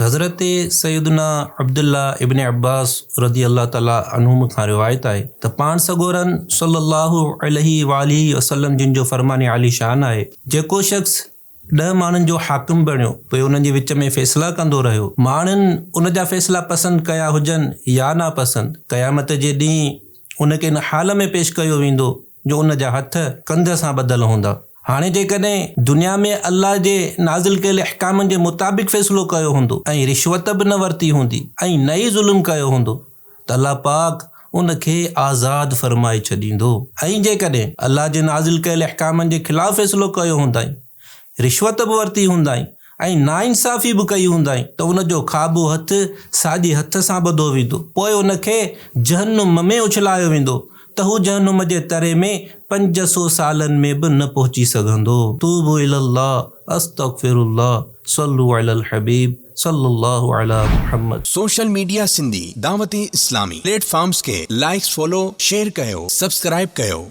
हज़रत सैयदना अब्दुल्ला इब्न अब्बास रज़ी अल्लाह ताला अन्हुम खां रिवायत आहे त पाण सगोरन सल्लल्लाहु अलैहि वालिहि वसल्लम जिन जो फरमान आली शान आहे, जेको शख़्स 10 माण्हुनि जो हाकिम बणियो, पोइ उन्हनि जे विच में फ़ैसिला कंदो रहियो, माण्हुनि उन जा फ़ैसिला पसंदि कया हुजनि या ना पसंदि, क़यामत जे ॾींहुं उनखे इन हाल में पेश कयो वेंदो जो उन जा हथ कंध सां ॿधल हूंदा। हाणे जेकॾहिं दुनिया में अल्लाह जे नाज़िल कयल अहकामनि जे मुताबिक़ फ़ैसिलो कयो हूंदो ऐं रिश्वत बि न वरिती हूंदी ऐं न ई ज़ुल्म कयो हूंदो त अल्लाह पाक उनखे आज़ादु फ़रमाए छॾींदो। ऐं जेकॾहिं अल्लाह जे नाज़िल कयल अहकामनि जे ख़िलाफ़ु फ़ैसिलो कयो हूंदाई, रिश्वत बि वरिती हूंदाई ऐं नाइंसाफ़ी बि कई हूंदाई त उनजो खाॿो हथु साॼे हथ सां ॿधो वेंदो, पोइ उनखे जहन्नुम में उछलायो वेंदो त हू जहन्नुम जे तरे में 500 सालनि में बि न पहुची सघंदो। तूबू इलल्लाह, अस्तगफिरुल्लाह, सल्लु अलल हबीब सल्लल्लाहु अला मुहम्मद। सोशल मीडिया सिंधी दावती इस्लामी प्लेटफॉर्म्स के लाइक्स फॉलो शेयर कयो, सब्सक्राइब कयो।